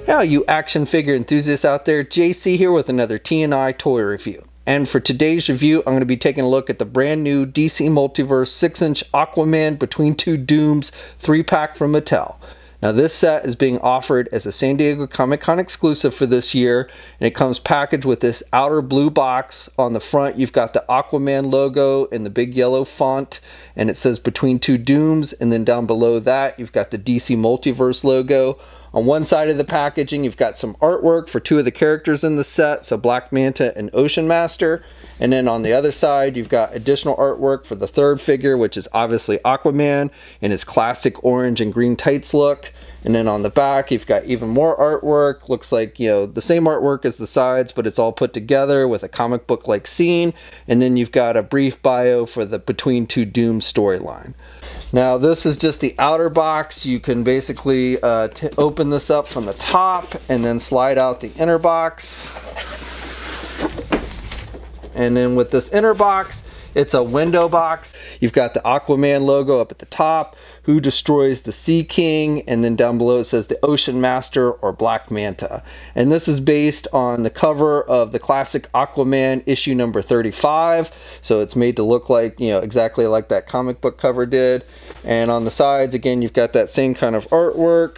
Now, you action figure enthusiasts out there, JC here with another T&I toy review. And for today's review, I'm going to be taking a look at the brand new DC Multiverse 6-inch Aquaman Between Two Dooms 3-pack from Mattel. Now, this set is being offered as a San Diego Comic-Con exclusive for this year, and it comes packaged with this outer blue box. On the front, you've got the Aquaman logo in the big yellow font, and it says Between Two Dooms, and then down below that, you've got the DC Multiverse logo. On one side of the packaging, you've got some artwork for two of the characters in the set, so Black Manta and Ocean Master. And then on the other side, you've got additional artwork for the third figure, which is obviously Aquaman in his classic orange and green tights look. And then on the back, you've got even more artwork. Looks like, you know, the same artwork as the sides, but it's all put together with a comic book-like scene. And then you've got a brief bio for the Between Two Dooms storyline. Now, this is just the outer box. You can basically open this up from the top and then slide out the inner box. And then with this inner box, it's a window box. You've got the Aquaman logo up at the top, who destroys the Sea King, and then down below it says the Ocean Master or Black Manta. And this is based on the cover of the classic Aquaman issue number 35. So it's made to look like, you know, exactly like that comic book cover did. And on the sides, again, you've got that same kind of artwork.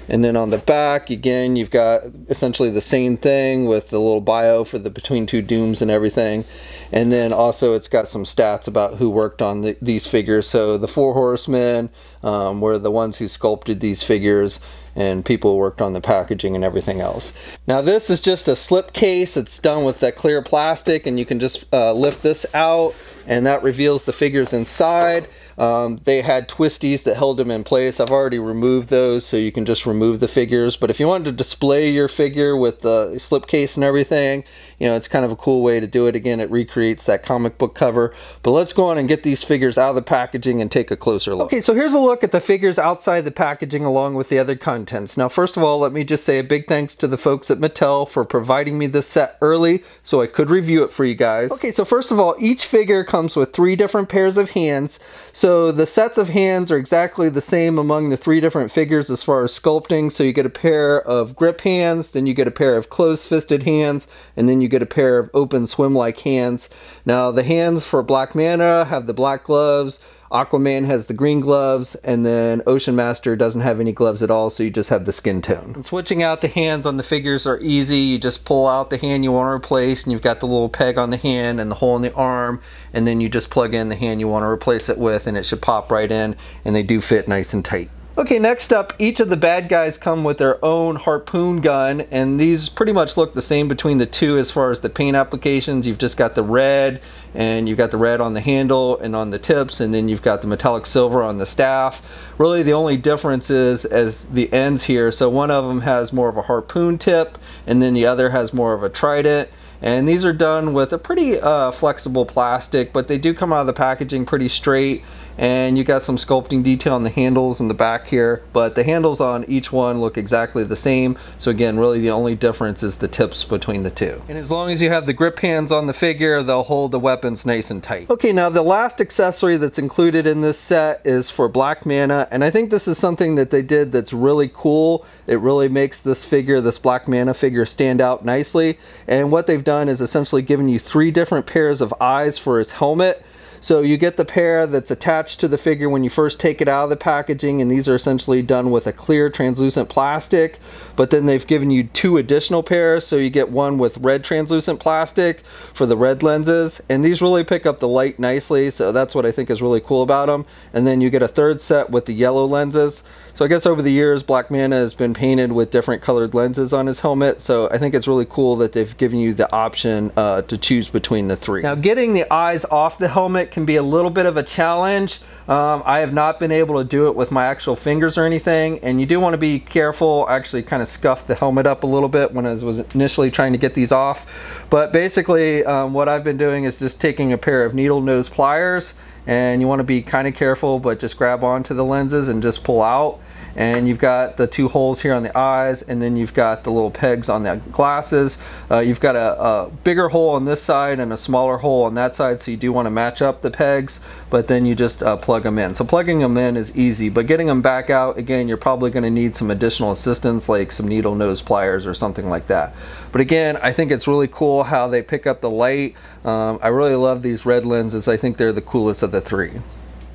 And then on the back, again, you've got essentially the same thing with the little bio for the Between Two Dooms and everything. And then also it's got some stats about who worked on these figures. So the Four Horsemen were the ones who sculpted these figures, and people worked on the packaging and everything else. Now, this is just a slip case. It's done with that clear plastic, and you can just lift this out, and that reveals the figures inside. They had twisties that held them in place. I've already removed those, so you can just remove the figures. But if you wanted to display your figure with the slipcase and everything, you know, it's kind of a cool way to do it. Again, it recreates that comic book cover. But let's go on and get these figures out of the packaging and take a closer look. Okay, so here's a look at the figures outside the packaging along with the other contents. Now, first of all, let me just say a big thanks to the folks at Mattel for providing me this set early so I could review it for you guys. Okay, so first of all, each figure comes with 3 different pairs of hands. So the sets of hands are exactly the same among the 3 different figures as far as sculpting. So you get a pair of grip hands, then you get a pair of closed-fisted hands, and then you get a pair of open swim-like hands. Now, the hands for Black Manta have the black gloves, Aquaman has the green gloves, and then Ocean Master doesn't have any gloves at all, so you just have the skin tone. And switching out the hands on the figures are easy. You just pull out the hand you want to replace, and you've got the little peg on the hand and the hole in the arm, and then you just plug in the hand you want to replace it with, and it should pop right in, and they do fit nice and tight. Okay, next up, each of the bad guys come with their own Harpoon Gun, and these pretty much look the same between the two as far as the paint applications. You've just got the red, and you've got the red on the handle and on the tips, and then you've got the metallic silver on the staff. Really, the only difference is as the ends here. So one of them has more of a harpoon tip, and then the other has more of a trident. And these are done with a pretty flexible plastic, but they do come out of the packaging pretty straight. And you got some sculpting detail on the handles in the back here, but the handles on each one look exactly the same. So again, really the only difference is the tips between the two. And as long as you have the grip hands on the figure, they'll hold the weapons nice and tight. Okay, now the last accessory that's included in this set is for Black Manta, and I think this is something that they did that's really cool. It really makes this figure, this Black Manta figure, stand out nicely. And what they've done is essentially given you 3 different pairs of eyes for his helmet. So you get the pair that's attached to the figure when you first take it out of the packaging, and these are essentially done with a clear translucent plastic, but then they've given you 2 additional pairs, so you get one with red translucent plastic for the red lenses, and these really pick up the light nicely, so that's what I think is really cool about them. And then you get a 3rd set with the yellow lenses. So I guess over the years, Black Manta has been painted with different colored lenses on his helmet, so I think it's really cool that they've given you the option to choose between the 3. Now, getting the eyes off the helmet can be a little bit of a challenge. I have not been able to do it with my actual fingers or anything, and you do want to be careful. I actually kind of scuffed the helmet up a little bit when I was initially trying to get these off. But basically, what I've been doing is just taking a pair of needle nose pliers, and you want to be kind of careful, but just grab onto the lenses and just pull out. and you've got the 2 holes here on the eyes, and then you've got the little pegs on the glasses. You've got a bigger hole on this side and a smaller hole on that side, so you do want to match up the pegs, but then you just plug them in. So plugging them in is easy, but getting them back out, again, you're probably going to need some additional assistance, like some needle nose pliers or something like that. But again, I think it's really cool how they pick up the light. I really love these red lenses. I think they're the coolest of the 3.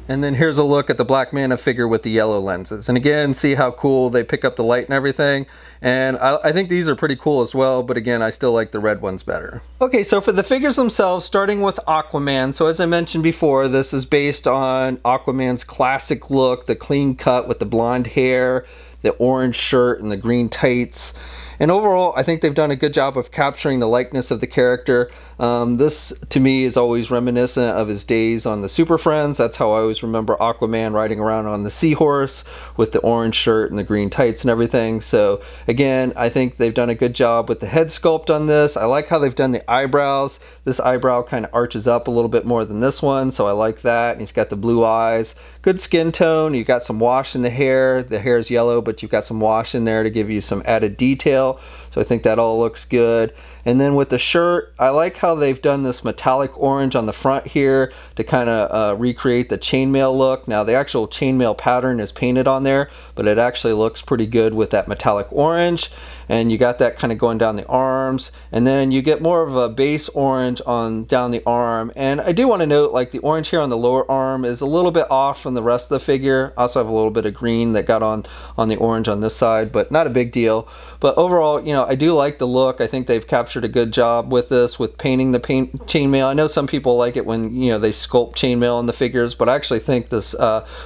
And then here's a look at the Black Manta figure with the yellow lenses. And again, see how cool they pick up the light and everything. And I think these are pretty cool as well, but again, I still like the red ones better. Okay, so for the figures themselves, starting with Aquaman. So as I mentioned before, this is based on Aquaman's classic look, the clean cut with the blonde hair, the orange shirt, and the green tights. And overall, I think they've done a good job of capturing the likeness of the character. This, to me, is always reminiscent of his days on the Super Friends. That's how I always remember Aquaman riding around on the seahorse with the orange shirt and the green tights and everything. So, again, I think they've done a good job with the head sculpt on this. I like how they've done the eyebrows. This eyebrow kind of arches up a little bit more than this one, so I like that. And he's got the blue eyes. Good skin tone. You've got some wash in the hair. The hair is yellow, but you've got some wash in there to give you some added detail. So I think that all looks good. And then with the shirt, I like how they've done this metallic orange on the front here to kind of recreate the chainmail look. Now the actual chainmail pattern is painted on there, but it actually looks pretty good with that metallic orange. And you got that kind of going down the arms, and then you get more of a base orange on down the arm. And I do want to note, like, the orange here on the lower arm is a little bit off from the rest of the figure. I also have a little bit of green that got on the orange on this side, but not a big deal. But overall, you know, I do like the look. I think they've captured a good job with this, with painting the chainmail. I know some people like it when, you know, they sculpt chainmail on the figures, but I actually think this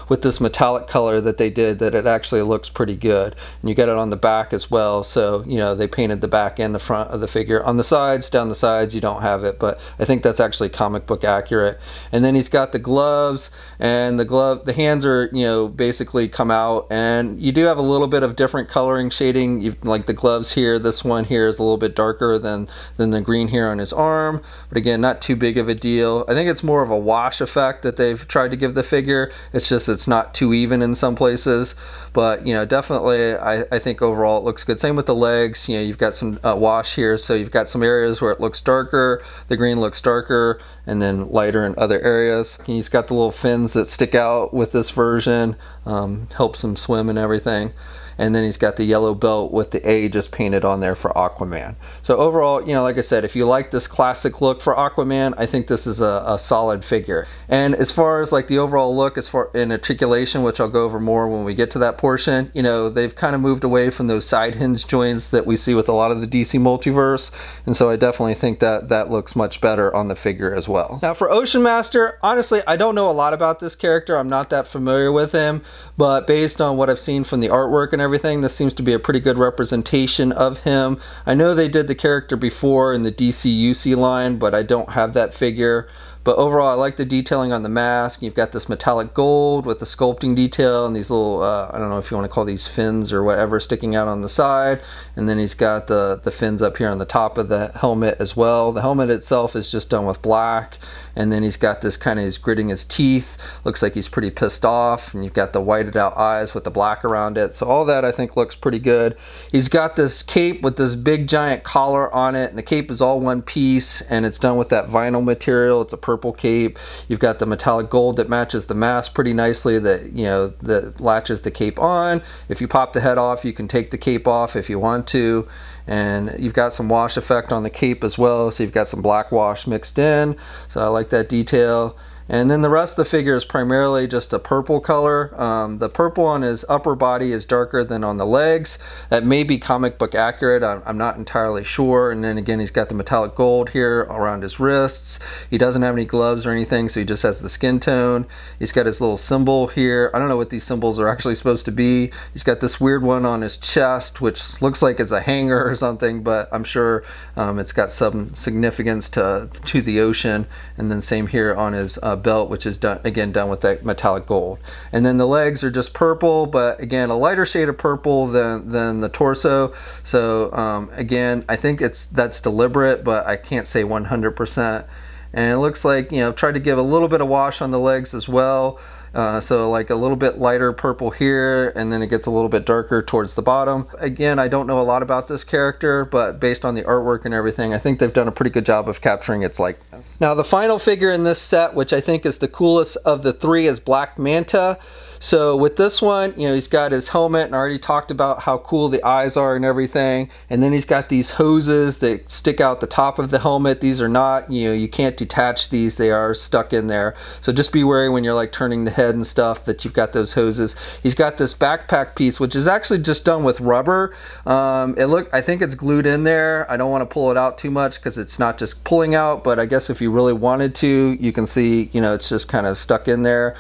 with this metallic color that they did, that it actually looks pretty good. And you get it on the back as well, so you know, they painted the back and the front of the figure. On the sides, down the sides, you don't have it, but I think that's actually comic book accurate. And then he's got the gloves, and the hands are, you know, basically come out, and you do have a little bit of different coloring shading. You've, like the gloves here, this one here is a little bit darker than the green here on his arm, but again, not too big of a deal. I think it's more of a wash effect that they've tried to give the figure. It's just, it's not too even in some places, but you know, definitely I think overall it looks good. Same with the legs. You know, you've got some wash here, so you've got some areas where it looks darker, the green looks darker, and then lighter in other areas. And he's got the little fins that stick out with this version, helps him swim and everything. And then he's got the yellow belt with the A just painted on there for Aquaman. So overall, you know, like I said, if you like this classic look for Aquaman, I think this is a solid figure. And as far as like the overall look, as far in articulation, which I'll go over more when we get to that portion, you know, they've kind of moved away from those side hinge joints that we see with a lot of the DC Multiverse. And so I definitely think that that looks much better on the figure as well. Now for Ocean Master, honestly, I don't know a lot about this character. I'm not that familiar with him, but based on what I've seen from the artwork and everything, this seems to be a pretty good representation of him. I know they did the character before in the DC line, but I don't have that figure. But overall, I like the detailing on the mask. You've got this metallic gold with the sculpting detail and these little, I don't know if you want to call these fins or whatever, sticking out on the side. And then he's got the fins up here on the top of the helmet as well. The helmet itself is just done with black. And then he's got this kind of, he's gritting his teeth. Looks like he's pretty pissed off. And you've got the whited out eyes with the black around it. So all that I think looks pretty good. He's got this cape with this big giant collar on it. And the cape is all one piece. And it's done with that vinyl material. It's a purple cape. You've got the metallic gold that matches the mask pretty nicely, that, you know, that latches the cape on. If you pop the head off, you can take the cape off if you want to. And you've got some wash effect on the cape as well, so you've got some black wash mixed in, so I like that detail. And then the rest of the figure is primarily just a purple color. The purple on his upper body is darker than on the legs. That may be comic book accurate, I'm not entirely sure. And then again, he's got the metallic gold here around his wrists. He doesn't have any gloves or anything, so he just has the skin tone. He's got his little symbol here. I don't know what these symbols are actually supposed to be. He's got this weird one on his chest, which looks like it's a hanger or something, but I'm sure it's got some significance to the ocean. And then same here on his belt, which is done with that metallic gold. And then the legs are just purple, but again, a lighter shade of purple than the torso. So again, I think that's deliberate, but I can't say 100%. And it looks like, you know, tried to give a little bit of wash on the legs as well. So like a little bit lighter purple here, and then it gets a little bit darker towards the bottom. Again, I don't know a lot about this character, but based on the artwork and everything, I think they've done a pretty good job of capturing its likeness. Now the final figure in this set, which I think is the coolest of the three, is Black Manta. So with this one, you know, he's got his helmet, and I already talked about how cool the eyes are and everything. And then he's got these hoses that stick out the top of the helmet. These are not, you know, you can't detach these. They are stuck in there. So just be wary when you're like turning the head and stuff that you've got those hoses. He's got this backpack piece, which is actually just done with rubber. I think it's glued in there. I don't want to pull it out too much because it's not just pulling out, but I guess if you really wanted to, you can see, you know, it's just kind of stuck in there.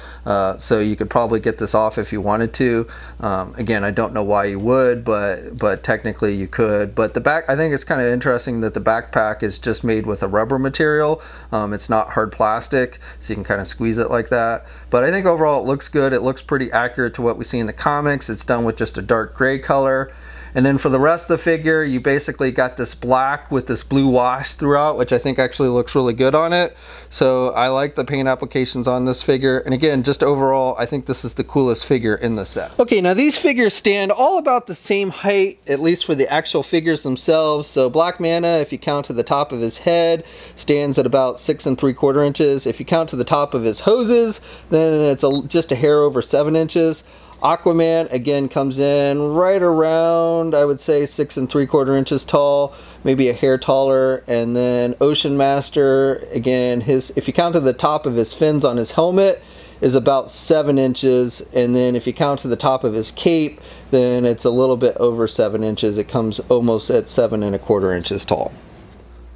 So you could probably get this off if you wanted to. Again, I don't know why you would, but technically you could. But the back, I think it's kind of interesting that the backpack is just made with a rubber material. It's not hard plastic, so you can kind of squeeze it like that. But I think overall it looks good. It looks pretty accurate to what we see in the comics. It's done with just a dark gray color. And then for the rest of the figure, you basically got this black with this blue wash throughout, which I think actually looks really good on it. So I like the paint applications on this figure. And again, just overall, I think this is the coolest figure in the set. Okay, now these figures stand all about the same height, at least for the actual figures themselves. So Black Manta, if you count to the top of his head, stands at about 6 3/4 inches. If you count to the top of his hoses, then it's just a hair over 7 inches. Aquaman, again, comes in right around, I would say, 6 3/4 inches tall, maybe a hair taller. And then Ocean Master, again, if you count to the top of his fins on his helmet, is about 7 inches. And then if you count to the top of his cape, then it's a little bit over 7 inches. It comes almost at 7 1/4 inches tall.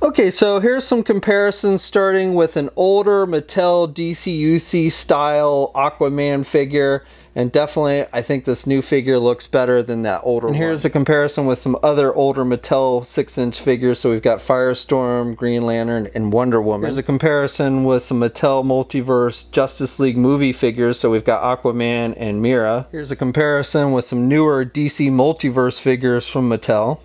Okay, so here's some comparisons, starting with an older Mattel DCUC style Aquaman figure. And definitely, I think this new figure looks better than that older one. And here's a comparison with some other older Mattel 6-inch figures. So we've got Firestorm, Green Lantern, and Wonder Woman. Here's a comparison with some Mattel Multiverse Justice League movie figures. So we've got Aquaman and Mira. Here's a comparison with some newer DC Multiverse figures from Mattel.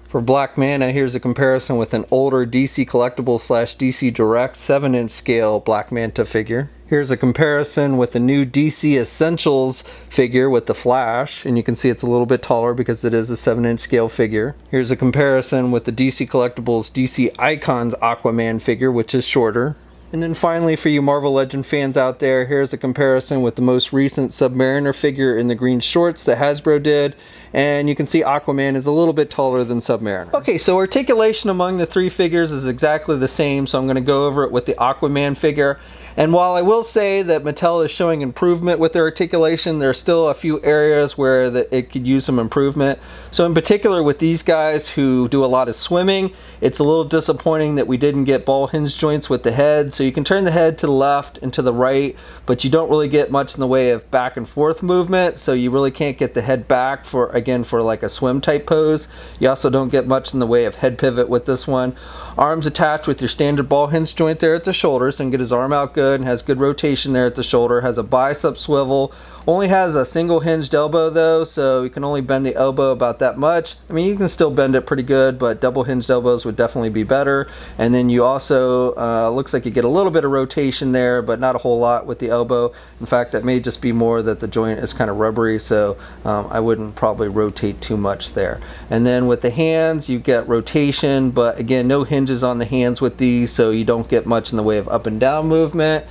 For Black Manta, here's a comparison with an older DC Collectible / DC Direct 7-inch scale Black Manta figure. Here's a comparison with the new DC Essentials figure with the Flash, and you can see it's a little bit taller because it is a 7-inch scale figure. Here's a comparison with the DC Collectibles DC Icons Aquaman figure, which is shorter. And then finally, for you Marvel Legend fans out there, here's a comparison with the most recent Submariner figure in the green shorts that Hasbro did. And you can see Aquaman is a little bit taller than Submariner. Okay, so articulation among the three figures is exactly the same, so I'm going to go over it with the Aquaman figure. And while I will say that Mattel is showing improvement with their articulation, there are still a few areas where it could use some improvement. So in particular with these guys who do a lot of swimming, it's a little disappointing that we didn't get ball hinge joints with the head. So you can turn the head to the left and to the right, but you don't really get much in the way of back and forth movement. So you really can't get the head back for like a swim type pose. You also don't get much in the way of head pivot with this one. Arms attached with your standard ball hinge joint there at the shoulders, and get his arm out good, and has good rotation there at the shoulder. Has a bicep swivel. Only has a single hinged elbow though, so you can only bend the elbow about that much. I mean, you can still bend it pretty good, but double hinged elbows would definitely be better. And then you also, looks like you get a little bit of rotation there, but not a whole lot with the elbow. In fact, that may just be more that the joint is kind of rubbery, so I wouldn't probably rotate too much there. And then with the hands, you get rotation, but again, no hinges on the hands with these, so you don't get much in the way of up and down movement.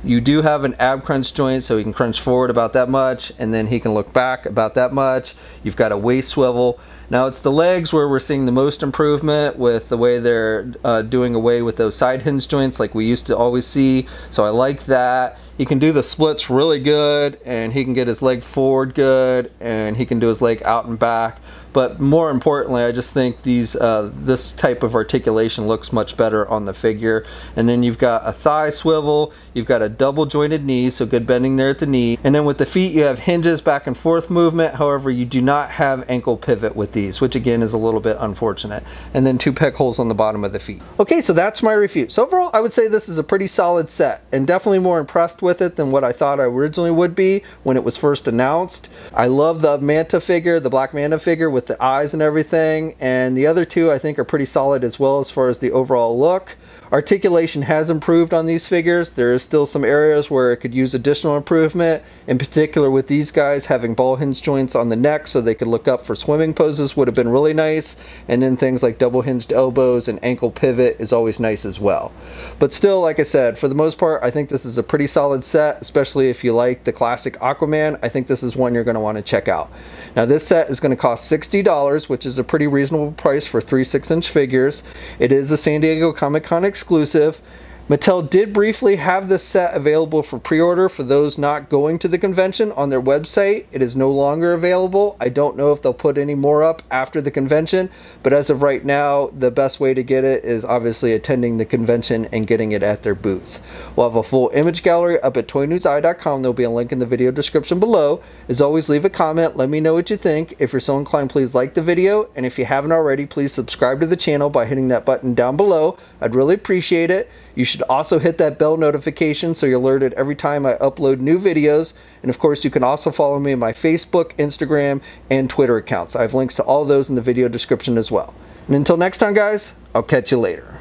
You do have an ab crunch joint, so he can crunch forward about that much, and then he can look back about that much. You've got a waist swivel. Now it's the legs where we're seeing the most improvement with the way they're doing away with those side hinge joints like we used to always see, so I like that. He can do the splits really good, and he can get his leg forward good, and he can do his leg out and back. But more importantly, I just think this type of articulation looks much better on the figure. And then you've got a thigh swivel, you've got a double jointed knee, so good bending there at the knee. And then with the feet, you have hinges, back and forth movement. However, you do not have ankle pivot with these, which again is a little bit unfortunate. And then 2 pec holes on the bottom of the feet. Okay, so that's my review. So overall, I would say this is a pretty solid set, and definitely more impressed with it than what I thought I originally would be when it was first announced. I love the Manta figure, the Black Manta figure with the eyes and everything, and the other two I think are pretty solid as well as far as the overall look. Articulation has improved on these figures. There is still some areas where it could use additional improvement, in particular with these guys having ball hinge joints on the neck so they could look up for swimming poses would have been really nice, and then things like double hinged elbows and ankle pivot is always nice as well. But still, like I said, for the most part, I think this is a pretty solid set, especially if you like the classic Aquaman. I think this is one you're going to want to check out. Now this set is going to cost $60, which is a pretty reasonable price for 3 6-inch figures. It is a San Diego Comic-Con exclusive. Mattel did briefly have this set available for pre-order for those not going to the convention on their website. It is no longer available. I don't know if they'll put any more up after the convention, but as of right now, the best way to get it is obviously attending the convention and getting it at their booth. We'll have a full image gallery up at toynewseye.com. There'll be a link in the video description below. As always, leave a comment. Let me know what you think. If you're so inclined, please like the video, and if you haven't already, please subscribe to the channel by hitting that button down below. I'd really appreciate it. You should also hit that bell notification so you're alerted every time I upload new videos. And of course, you can also follow me on my Facebook, Instagram, and Twitter accounts. I have links to all those in the video description as well. And until next time, guys, I'll catch you later.